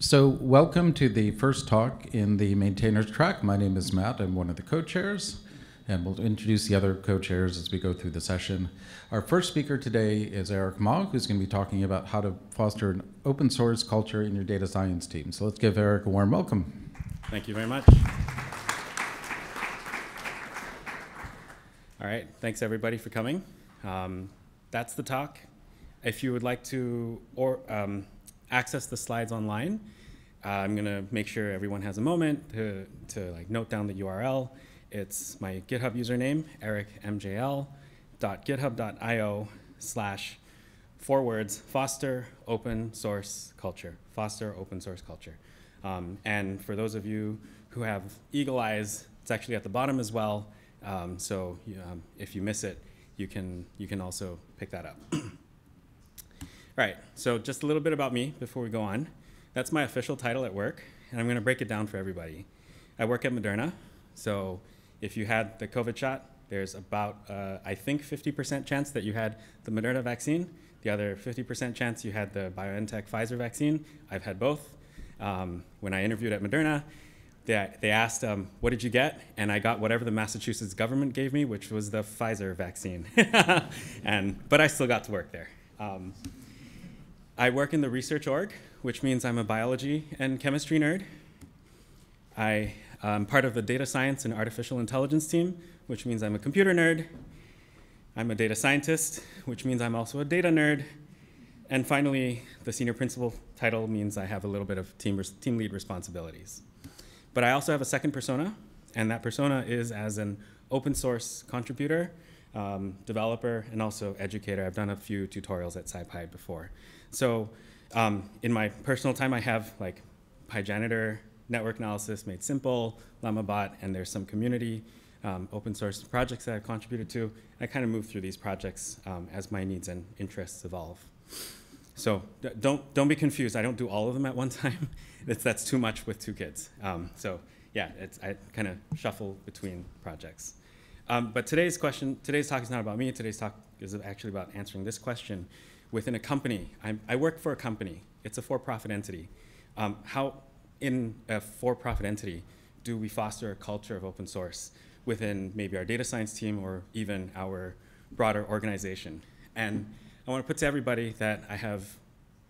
So welcome to the first talk in the maintainers track. My name is Matt. I'm one of the co-chairs, and we'll introduce the other co-chairs as we go through the session. Our first speaker today is Eric Ma, who's going to be talking about how to foster an open source culture in your data science team. So let's give Eric a warm welcome. Thank you very much. All right, thanks everybody for coming. That's the talk. If you would like to access the slides online, I'm gonna make sure everyone has a moment to note down the URL. It's my GitHub username, ericmjl.github.io/4 open source culture, foster open source culture. And for those of you who have eagle eyes, it's actually at the bottom as well. So if you miss it, you can also pick that up. All right, so just a little bit about me before we go on. That's my official title at work, and I'm going to break it down for everybody. I work at Moderna, so if you had the COVID shot, there's about, I think, 50% chance that you had the Moderna vaccine. The other 50% chance you had the BioNTech Pfizer vaccine. I've had both. When I interviewed at Moderna, they asked, what did you get? And I got whatever the Massachusetts government gave me, which was the Pfizer vaccine. But I still got to work there. I work in the research org, which means I'm a biology and chemistry nerd. I am part of the data science and artificial intelligence team, which means I'm a computer nerd. I'm a data scientist, which means I'm also a data nerd. And finally, the senior principal title means I have a little bit of team lead responsibilities. But I also have a second persona, and that persona is as an open source contributor, developer, and also educator. I've done a few tutorials at SciPy before. So in my personal time, I have like PyJanitor, network analysis made simple, LlamaBot, and there's some community open source projects that I've contributed to. I kind of move through these projects as my needs and interests evolve. So don't be confused. I don't do all of them at one time. That's too much with 2 kids. So yeah, I kind of shuffle between projects. But today's talk is not about me. Today's talk is actually about answering this question. Within a company, I work for a company. It's a for-profit entity. How in a for-profit entity do we foster a culture of open source within maybe our data science team or even our broader organization? And I want to put to everybody that I have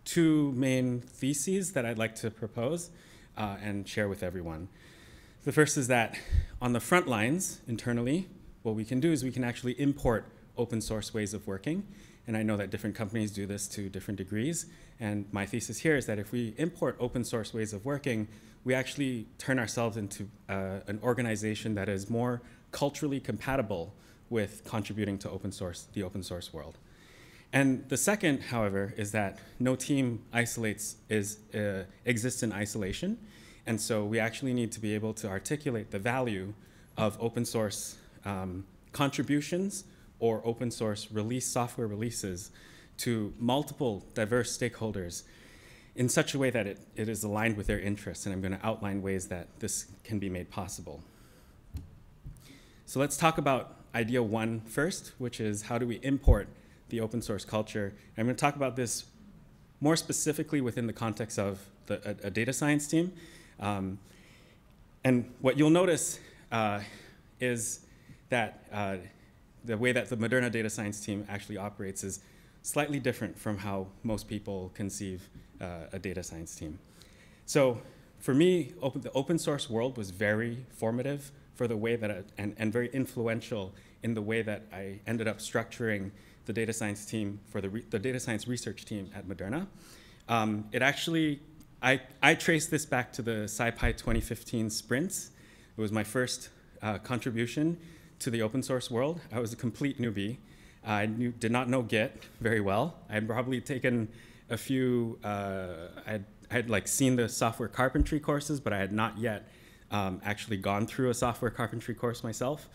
2 main theses that I'd like to propose and share with everyone. The first is that on the front lines, internally, what we can do is we can actually import open source ways of working. And I know that different companies do this to different degrees. And my thesis here is that if we import open source ways of working, we actually turn ourselves into an organization that is more culturally compatible with contributing to the open source world. And the second, however, is that no team exists in isolation. And so we actually need to be able to articulate the value of open source contributions or open source software releases to multiple diverse stakeholders in such a way that it is aligned with their interests. And I'm going to outline ways that this can be made possible. So let's talk about idea 1 first, which is how do we import the open source culture. And I'm going to talk about this more specifically within the context of a data science team. And what you'll notice is that the way that the Moderna data science team actually operates is slightly different from how most people conceive a data science team. So for me, the open source world was very formative for the way that and very influential in the way that I ended up structuring the data science team for the data science research team at Moderna. I traced this back to the SciPy 2015 sprints. It was my first contribution to the open source world. I was a complete newbie. I did not know Git very well. I had probably taken a few, I had like seen the software carpentry courses, but I had not yet actually gone through a software carpentry course myself.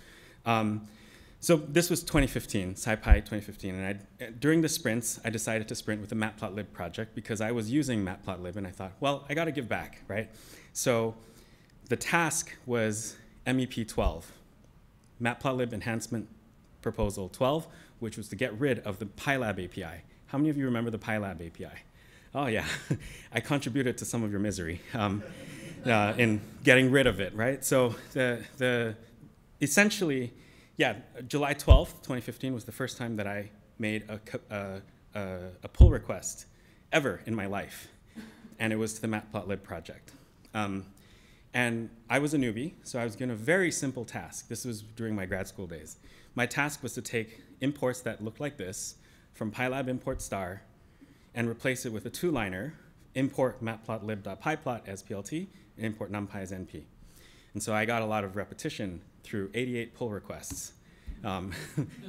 So this was 2015, SciPy 2015, and during the sprints, I decided to sprint with the Matplotlib project because I was using Matplotlib, and I thought, well, I got to give back, right? So the task was MEP 12, Matplotlib Enhancement Proposal 12, which was to get rid of the PyLab API. How many of you remember the PyLab API? Oh yeah, I contributed to some of your misery in getting rid of it, right? So essentially, yeah, July 12th, 2015 was the first time that I made a pull request ever in my life, and it was to the Matplotlib project. And I was a newbie, so I was given a very simple task. This was during my grad school days. My task was to take imports that looked like this from PyLab import star and replace it with a two-liner, import matplotlib.pyplot as PLT, and import numpy as NP. And so I got a lot of repetition through 88 pull requests,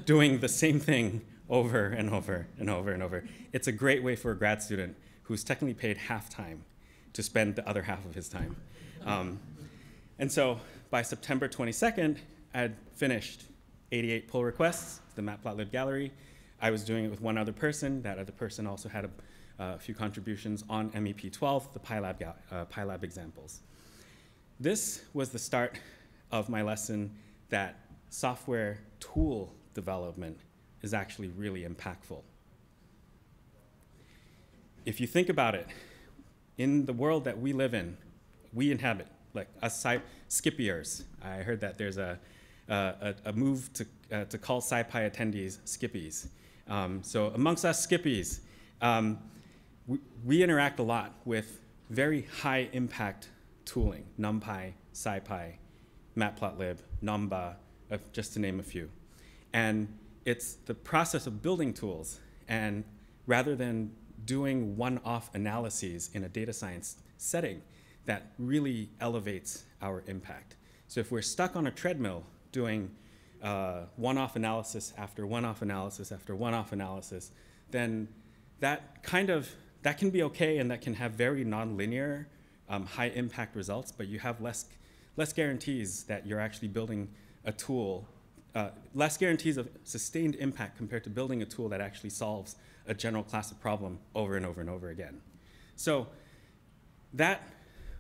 doing the same thing over and over and over and over. It's a great way for a grad student who's technically paid half time to spend the other half of his time. And so by September 22nd, I had finished 88 pull requests, the Matplotlib gallery. I was doing it with one other person. That other person also had a few contributions on MEP12, the PyLab examples. This was the start of my lesson that software tool development is actually really impactful. If you think about it, in the world that we live in, we inhabit, like us Skippyers. I heard that there's a move to call SciPy attendees Skippies. So amongst us Skippies, we interact a lot with very high impact tooling, NumPy, SciPy, Matplotlib, Numba, just to name a few. And it's the process of building tools, and rather than doing one-off analyses in a data science setting, that really elevates our impact. So if we're stuck on a treadmill doing one-off analysis after one-off analysis after one-off analysis, then that can be okay, and that can have very nonlinear, high-impact results, but you have less guarantees that you're actually building a tool, less guarantees of sustained impact compared to building a tool that actually solves a general class of problem over and over and over again. So that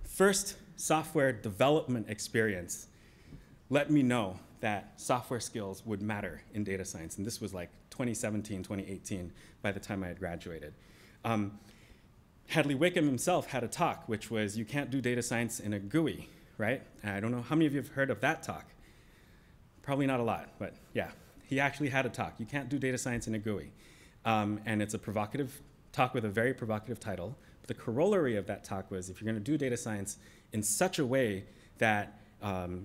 first software development experience let me know that software skills would matter in data science. And this was like 2017, 2018, by the time I had graduated. Hadley Wickham himself had a talk, which was, you can't do data science in a GUI, right? And I don't know how many of you have heard of that talk. Probably not a lot, but yeah. He actually had a talk. You can't do data science in a GUI. And it's a provocative talk with a very provocative title. But the corollary of that talk was, if you're going to do data science in such a way that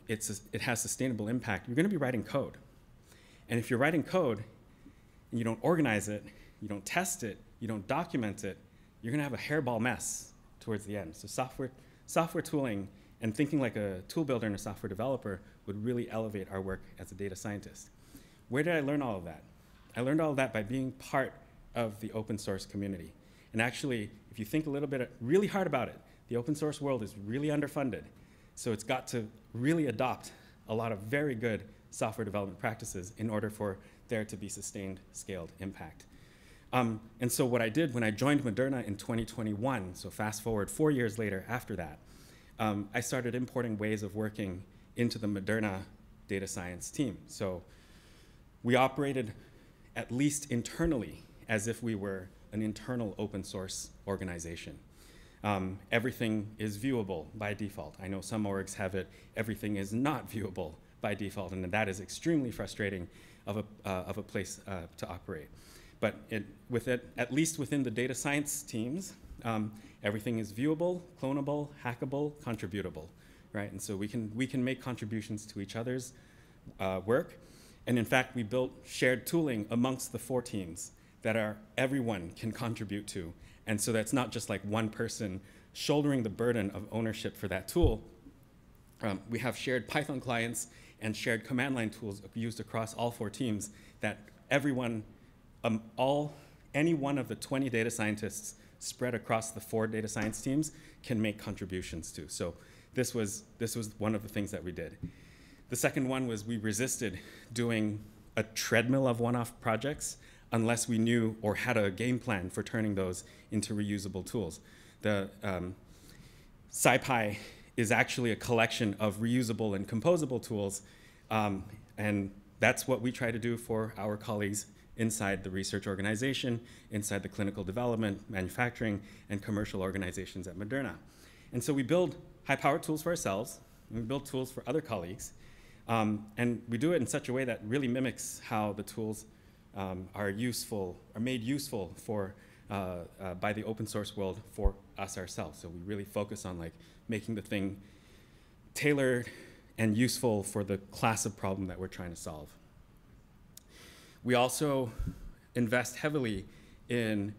it has sustainable impact, you're going to be writing code. And if you're writing code and you don't organize it, you don't test it, you don't document it, you're going to have a hairball mess towards the end. So software tooling and thinking like a tool builder and a software developer would really elevate our work as a data scientist. Where did I learn all of that? I learned all of that by being part of the open source community. And actually, if you think a little bit really hard about it, the open source world is really underfunded. So it's got to really adopt a lot of very good software development practices in order for there to be sustained, scaled impact. And so what I did when I joined Moderna in 2021, so fast forward 4 years later after that, I started importing ways of working into the Moderna data science team. So we operated at least internally as if we were an internal open source organization. Everything is viewable by default. I know some orgs have it, everything is not viewable by default, and that is extremely frustrating of a place to operate. But at least within the data science teams, everything is viewable, clonable, hackable, contributable, right? And so we can make contributions to each other's work. And in fact, we built shared tooling amongst the 4 teams that everyone can contribute to. And so that's not just like one person shouldering the burden of ownership for that tool. We have shared Python clients and shared command line tools used across all 4 teams that everyone, any one of the 20 data scientists spread across the 4 data science teams can make contributions to. So this was one of the things that we did. The second one was we resisted doing a treadmill of one-off projects unless we knew or had a game plan for turning those into reusable tools. The SciPy is actually a collection of reusable and composable tools, and that's what we try to do for our colleagues inside the research organization, inside the clinical development, manufacturing, and commercial organizations at Moderna. And so we build high-powered tools for ourselves, and we build tools for other colleagues, and we do it in such a way that really mimics how the tools are made useful for, by the open source world for us ourselves. So we really focus on like making the thing tailored and useful for the class of problem that we're trying to solve. We also invest heavily in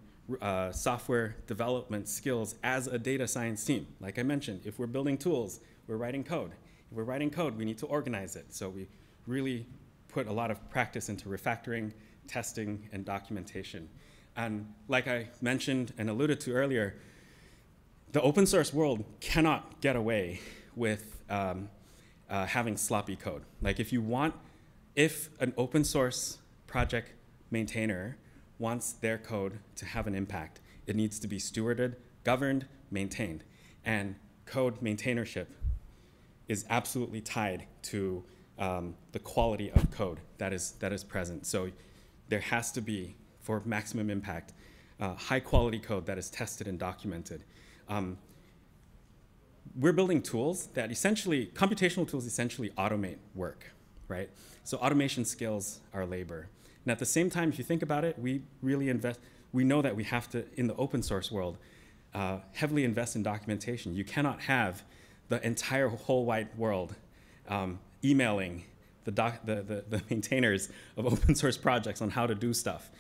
software development skills as a data science team. Like I mentioned, if we're building tools, we're writing code. If we're writing code, we need to organize it. So we really put a lot of practice into refactoring, testing, and documentation. And like I mentioned and alluded to earlier, the open source world cannot get away with having sloppy code. Like if an open source project maintainer wants their code to have an impact, it needs to be stewarded, governed, maintained. And code maintainership is absolutely tied to the quality of code that is present. So there has to be, for maximum impact, high quality code that is tested and documented. We're building tools that computational tools essentially automate work, right? So automation scales our labor. And at the same time, if you think about it, we know that we have to, in the open source world, heavily invest in documentation. You cannot have the entire whole wide world emailing the maintainers of open source projects on how to do stuff.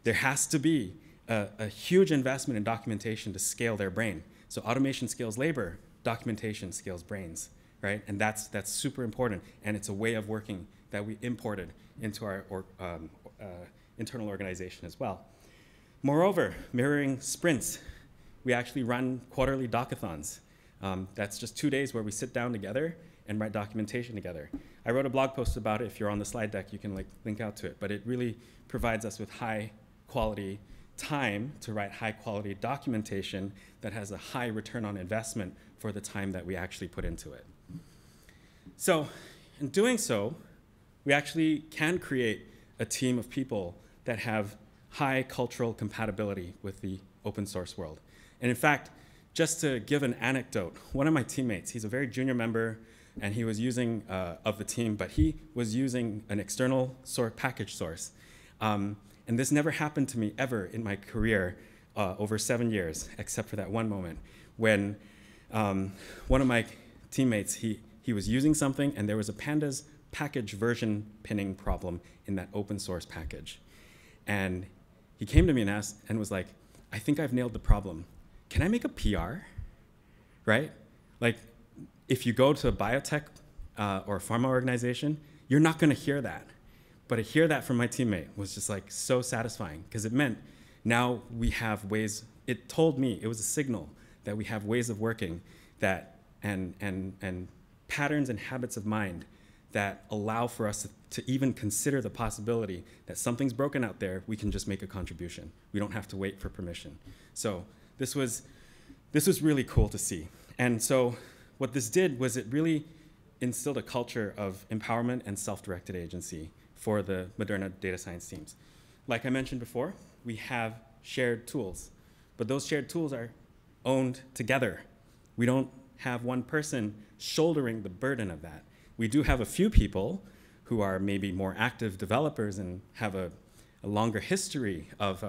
There has to be a huge investment in documentation to scale their brain. So automation scales labor, documentation scales brains, right? And that's super important, and it's a way of working that we imported into our internal organization as well. Moreover, mirroring sprints, we actually run quarterly docathons. That's just 2 days where we sit down together and write documentation together. I wrote a blog post about it. If you're on the slide deck, you can link out to it. But it really provides us with high quality time to write high quality documentation that has a high return on investment for the time that we actually put into it. So in doing so, we actually can create a team of people that have high cultural compatibility with the open source world. And in fact, just to give an anecdote, one of my teammates, he's a very junior member, and he was using, of the team, but he was using an external package source. And this never happened to me ever in my career over 7 years, except for that one moment when one of my teammates, he was using something, and there was a pandas package version pinning problem in that open source package. And he came to me and was like, I think I've nailed the problem. Can I make a PR, right? Like, if you go to a biotech or a pharma organization, you're not gonna hear that. But to hear that from my teammate was just like so satisfying, because it meant now we have ways, it told me, it was a signal that we have ways of working that, and patterns and habits of mind that allow for us to even consider the possibility that something's broken out there, we can just make a contribution. We don't have to wait for permission. So this was really cool to see. And so what this did was it really instilled a culture of empowerment and self-directed agency for the Moderna data science teams. Like I mentioned before, we have shared tools, but those shared tools are owned together. We don't have one person shouldering the burden of that. We do have a few people who are maybe more active developers and have a longer history of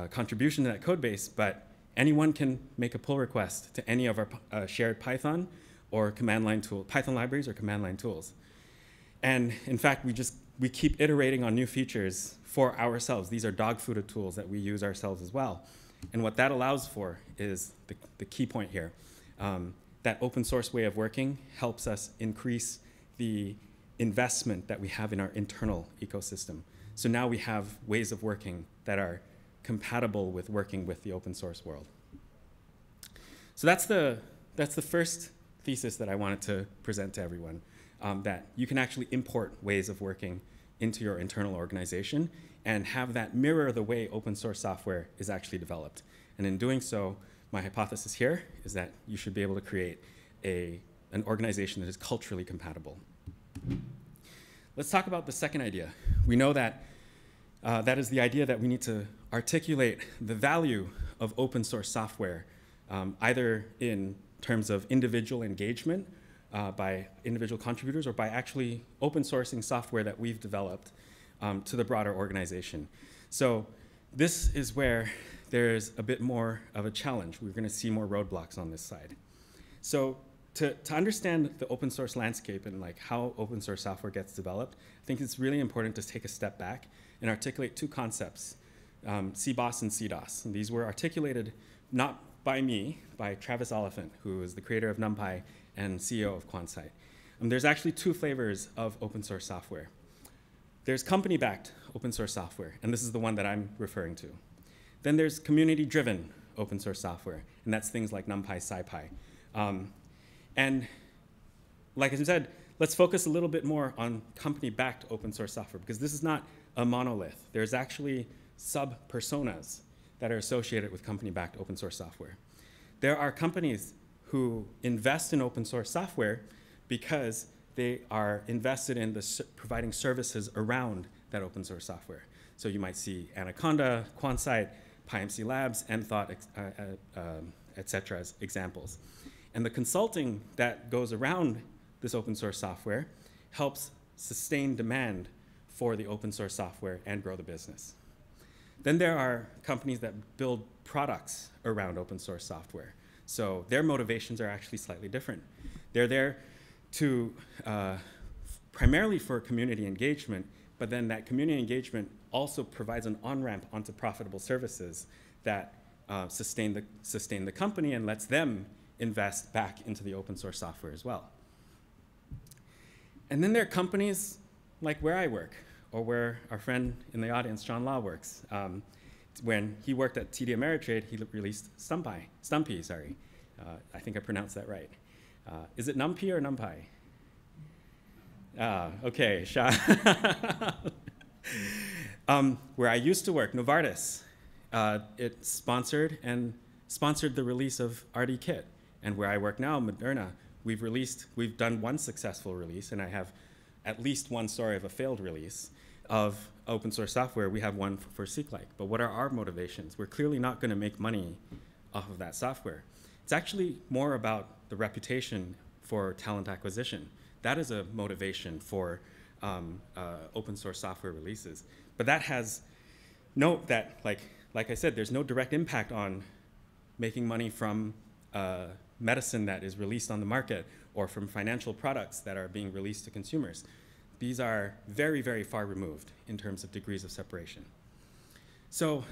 contribution to that code base, but anyone can make a pull request to any of our shared Python or command line tool, Python libraries or command line tools. And in fact, we keep iterating on new features for ourselves. These are dog-fooded tools that we use ourselves as well. And what that allows for is the key point here. That open source way of working helps us increase the investment that we have in our internal ecosystem. So now we have ways of working that are compatible with working with the open source world. So that's the first thesis that I wanted to present to everyone, that you can actually import ways of working into your internal organization and have that mirror the way open source software is actually developed. And in doing so, my hypothesis here is that you should be able to create an organization that is culturally compatible. Let's talk about the second idea. We know that That is the idea that we need to articulate the value of open source software, either in terms of individual engagement by individual contributors or by actually open sourcing software that we've developed to the broader organization. So this is where there's a bit more of a challenge. We're going to see more roadblocks on this side. So to understand the open source landscape and like how open source software gets developed, I think it's really important to take a step back and articulate two concepts, CBOS and CDOS. And these were articulated not by me, by Travis Oliphant, who is the creator of NumPy and CEO of Quantsite. There's actually two flavors of open source software. There's company-backed open source software, and this is the one that I'm referring to. Then there's community-driven open source software, and that's things like NumPy, SciPy. And like I said, let's focus a little bit more on company-backed open source software, because this is not a monolith. There's actually sub-personas that are associated with company-backed open source software. There are companies who invest in open source software because they are invested in providing services around that open source software. So you might see Anaconda, Quantsite, PyMC Labs, Mthought, et cetera, as examples. And the consulting that goes around this open source software helps sustain demand for the open source software and grow the business. Then there are companies that build products around open source software. So their motivations are actually slightly different. They're there to primarily for community engagement, but then that community engagement also provides an on-ramp onto profitable services that sustain the company and lets them invest back into the open source software as well. And then there are companies like where I work, or where our friend in the audience, John Law, works. When he worked at TD Ameritrade, he released Stumpy, sorry. I think I pronounced that right. Is it NumPy or NumPy? Okay, where I used to work, Novartis, it sponsored the release of RDKit. And where I work now, Moderna, we've done one successful release, and I have at least one story of a failed release of open source software. We have one for SeqLike. But what are our motivations? We're clearly not going to make money off of that software. It's actually more about the reputation for talent acquisition. That is a motivation for open source software releases. But that has, note that, like I said, there's no direct impact on making money from medicine that is released on the market or from financial products that are being released to consumers. These are very, very far removed in terms of degrees of separation. So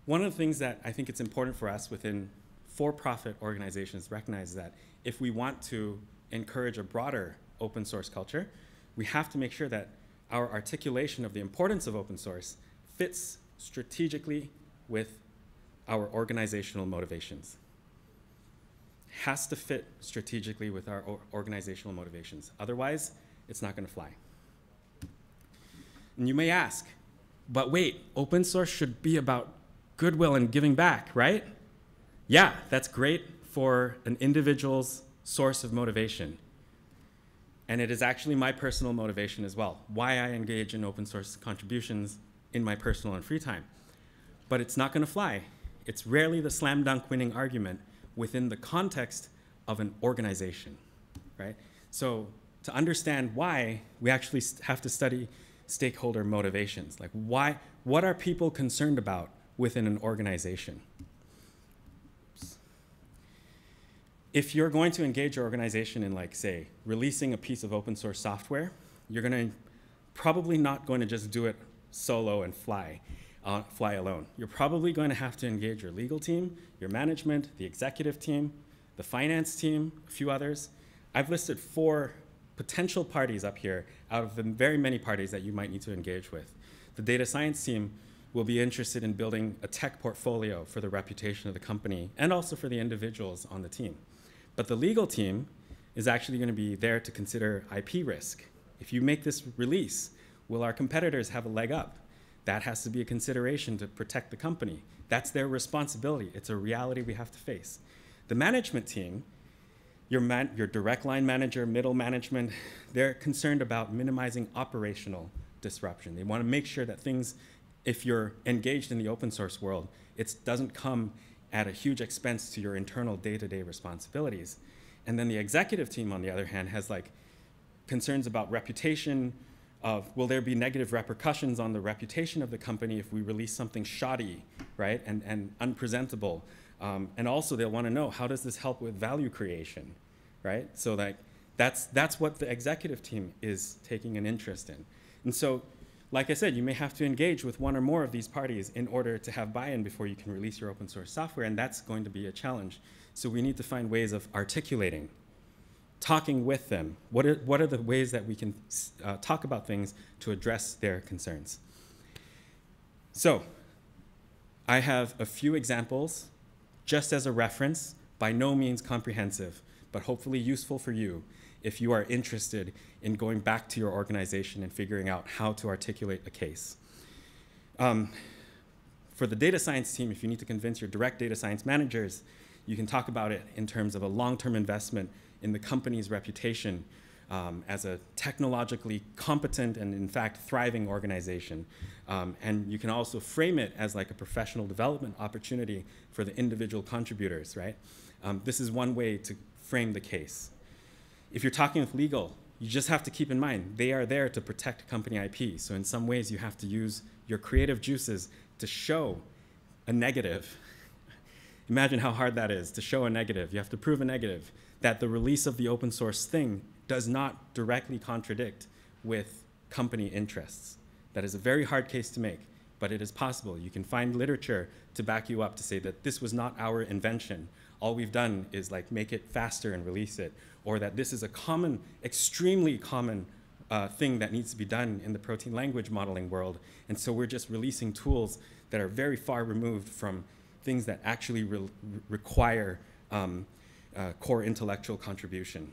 one of the things that I think it's important for us within for-profit organizations to recognize that if we want to encourage a broader open source culture, we have to make sure that our articulation of the importance of open source fits strategically with our organizational motivations. Has to fit strategically with our organizational motivations. Otherwise, it's not going to fly. And you may ask, but wait, open source should be about goodwill and giving back, right? Yeah, that's great for an individual's source of motivation. And it is actually my personal motivation as well, why I engage in open source contributions in my personal and free time. But it's not going to fly. It's rarely the slam dunk winning argument within the context of an organization, right? So to understand why, we actually have to study stakeholder motivations. Like why, what are people concerned about within an organization? If you're going to engage your organization in, like, say, releasing a piece of open source software, you're probably not going to just do it solo and fly alone. You're probably going to have to engage your legal team, your management, the executive team, the finance team, a few others. I've listed 4 potential parties up here out of the very many parties that you might need to engage with. The data science team will be interested in building a tech portfolio for the reputation of the company and also for the individuals on the team. But the legal team is actually going to be there to consider IP risk. If you make this release, will our competitors have a leg up? That has to be a consideration to protect the company. That's their responsibility. It's a reality we have to face. The management team, your direct line manager, middle management, they're concerned about minimizing operational disruption. They want to make sure that things, if you're engaged in the open source world, it doesn't come at a huge expense to your internal day-to-day responsibilities. And then the executive team, on the other hand, has like concerns about reputation, of will there be negative repercussions on the reputation of the company if we release something shoddy, right, and unpresentable. And also they'll want to know, how does this help with value creation, right? So like that's what the executive team is taking an interest in. And so, like I said, you may have to engage with one or more of these parties in order to have buy-in before you can release your open source software, and that's going to be a challenge. So we need to find ways of articulating, talking with them. What are the ways that we can talk about things to address their concerns? So I have a few examples just as a reference, by no means comprehensive, but hopefully useful for you if you are interested in going back to your organization and figuring out how to articulate a case. For the data science team, if you need to convince your direct data science managers, you can talk about it in terms of a long-term investment in the company's reputation as a technologically competent and, in fact, thriving organization. And you can also frame it as like a professional development opportunity for the individual contributors, right? This is one way to frame the case. If you're talking with legal, you just have to keep in mind, they are there to protect company IP. So in some ways, you have to use your creative juices to show a negative. Imagine how hard that is, to show a negative. You have to prove a negative, that the release of the open source thing does not directly contradict with company interests. That is a very hard case to make, but it is possible. You can find literature to back you up to say that this was not our invention. All we've done is like make it faster and release it, or that this is a common, extremely common thing that needs to be done in the protein language modeling world. And so we're just releasing tools that are very far removed from things that actually require core intellectual contribution.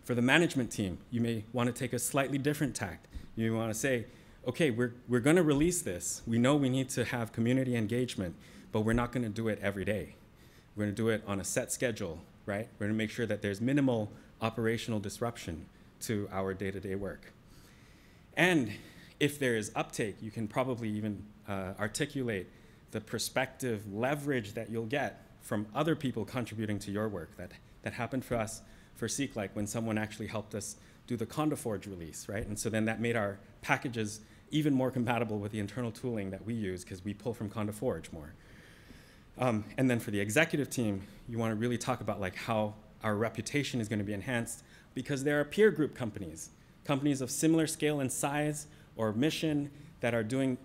For the management team, you may want to take a slightly different tact. You want to say, okay, we're going to release this. We know we need to have community engagement, but we're not going to do it every day. We're going to do it on a set schedule, right? We're going to make sure that there's minimal operational disruption to our day-to-day work. And if there is uptake, you can probably even articulate the prospective leverage that you'll get from other people contributing to your work. That happened for us for Seek, like when someone actually helped us do the CondaForge release, right? And so then that made our packages even more compatible with the internal tooling that we use, because we pull from CondaForge more. And then for the executive team, you want to really talk about like how our reputation is going to be enhanced, because there are peer group companies of similar scale and size or mission that are doing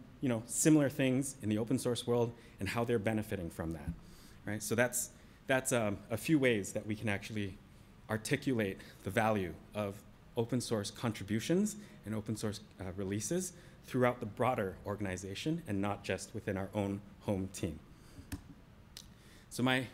similar things in the open source world, and how they're benefiting from that, right? So that's a few ways that we can actually articulate the value of open source contributions and open source releases throughout the broader organization, and not just within our own home team. So my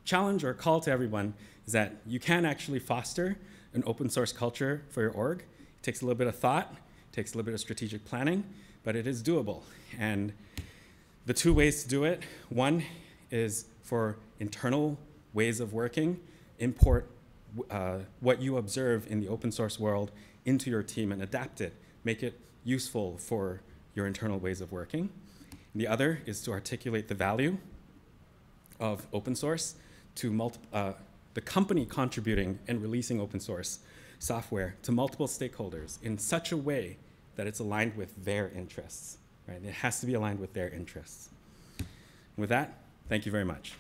challenge or call to everyone is that you can actually foster an open source culture for your org. It takes a little bit of thought, it takes a little bit of strategic planning, but it is doable. And the two ways to do it, one is for internal ways of working, import what you observe in the open source world into your team and adapt it, make it useful for your internal ways of working. And the other is to articulate the value of open source to the company contributing and releasing open source software to multiple stakeholders in such a way that it's aligned with their interests, right? It has to be aligned with their interests. With that, thank you very much.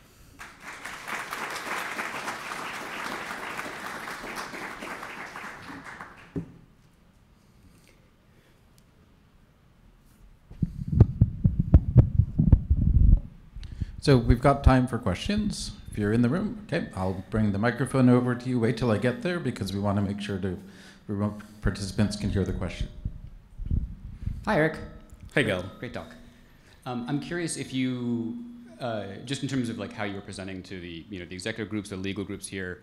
So we've got time for questions. If you're in the room, okay, I'll bring the microphone over to you. Wait till I get there, because we want to make sure remote participants can hear the question. Hi, Eric. Hey, Gil. Great talk. I'm curious if you, just in terms of like how you were presenting to the executive groups, the legal groups here,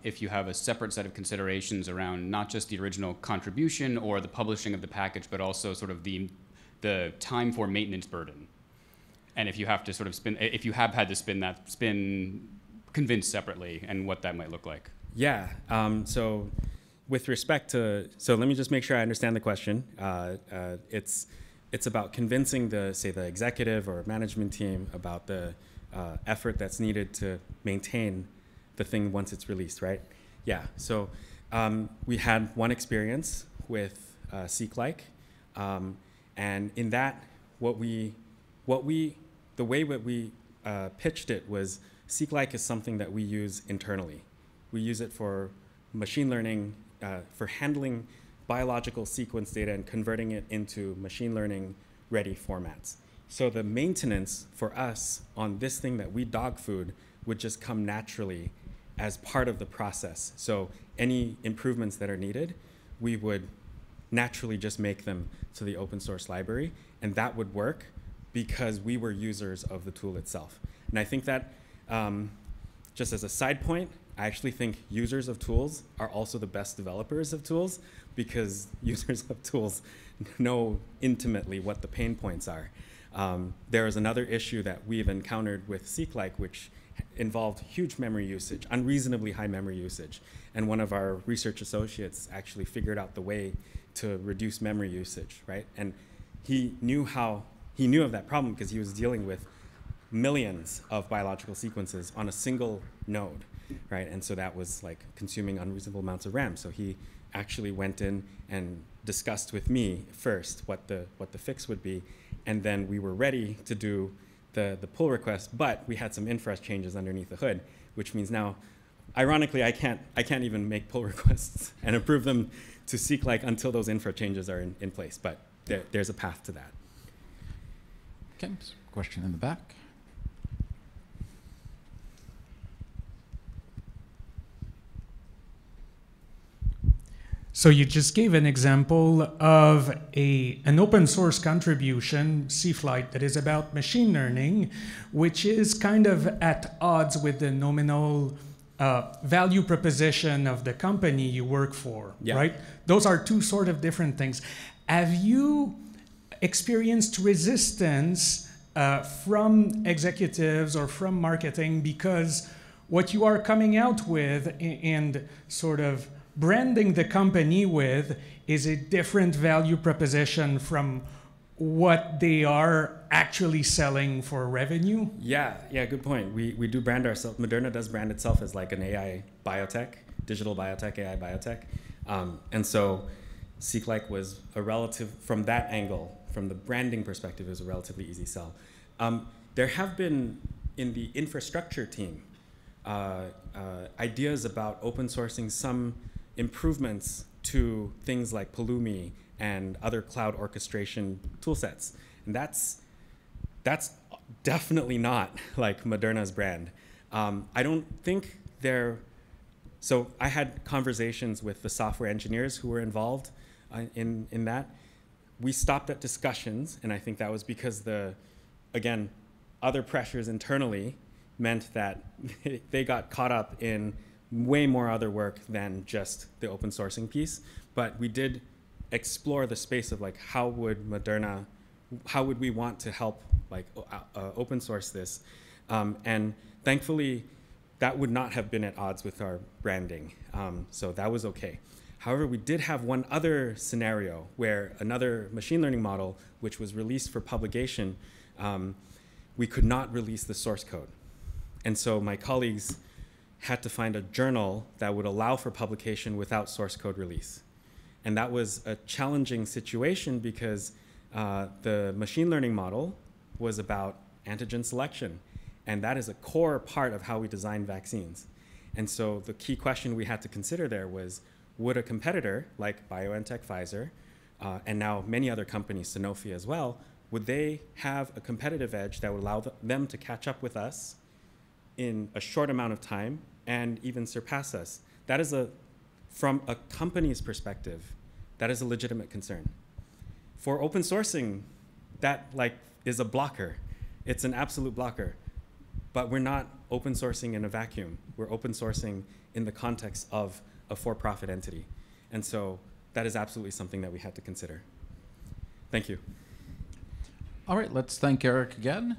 if you have a separate set of considerations around not just the original contribution or the publishing of the package, but also sort of the time for maintenance burden. And if you have to sort of if you have had to spin convinced separately, and what that might look like. Yeah, so with respect to, so let me just make sure I understand the question. It's about convincing the executive or management team about the effort that's needed to maintain the thing once it's released, right? Yeah. So we had one experience with SeqLike, and in that, the way that we pitched it was SeqLike is something that we use internally. We use it for machine learning, for handling biological sequence data and converting it into machine learning ready formats. So the maintenance for us on this thing that we dog food would just come naturally as part of the process. So any improvements that are needed, we would naturally just make them to the open source library, and that would work because we were users of the tool itself. And I think that, just as a side point, I actually think users of tools are also the best developers of tools, because users of tools know intimately what the pain points are. There is another issue that we've encountered with SeqLike, which involved huge memory usage, unreasonably high memory usage. And one of our research associates actually figured out the way to reduce memory usage, right? And he knew of that problem because he was dealing with millions of biological sequences on a single node, right? And so that was like consuming unreasonable amounts of RAM. So he actually went in and discussed with me first what the fix would be, and then we were ready to do the pull request, but we had some infra changes underneath the hood, which means now, ironically, I can't even make pull requests and approve them to SeqLike until those infra changes are in place, but there's a path to that. Okay, question in the back. So you just gave an example of an open source contribution, SciPy, that is about machine learning, which is kind of at odds with the nominal value proposition of the company you work for, right? Those are two sort of different things. Have you experienced resistance from executives or from marketing because what you are coming out with and sort of branding the company with is a different value proposition from what they are actually selling for revenue? Yeah, good point. We do brand ourselves. Moderna does brand itself as like an AI biotech, digital biotech, AI biotech. And so SeqLike was a relative, from that angle, from the branding perspective, it was a relatively easy sell. There have been, in the infrastructure team, ideas about open sourcing some improvements to things like Pulumi and other cloud orchestration tool sets. And that's definitely not like Moderna's brand. I don't think so I had conversations with the software engineers who were involved in that. We stopped at discussions, and I think that was because again, other pressures internally meant that they got caught up in way more other work than just the open sourcing piece. But we did explore the space of like, how would we want to help like open source this? And thankfully, that would not have been at odds with our branding. So that was okay. However, we did have one other scenario where another machine learning model, which was released for publication, we could not release the source code. And so my colleagues had to find a journal that would allow for publication without source code release. And that was a challenging situation because the machine learning model was about antigen selection. And that is a core part of how we design vaccines. And so the key question we had to consider there was, would a competitor like BioNTech, Pfizer, and now many other companies, Sanofi as well, would they have a competitive edge that would allow them to catch up with us in a short amount of time and even surpass us? That is from a company's perspective, that is a legitimate concern. For open sourcing, that is a blocker. It's an absolute blocker. But we're not open sourcing in a vacuum. We're open sourcing in the context of a for-profit entity. And so that is absolutely something that we had to consider. Thank you. All right, let's thank Eric again.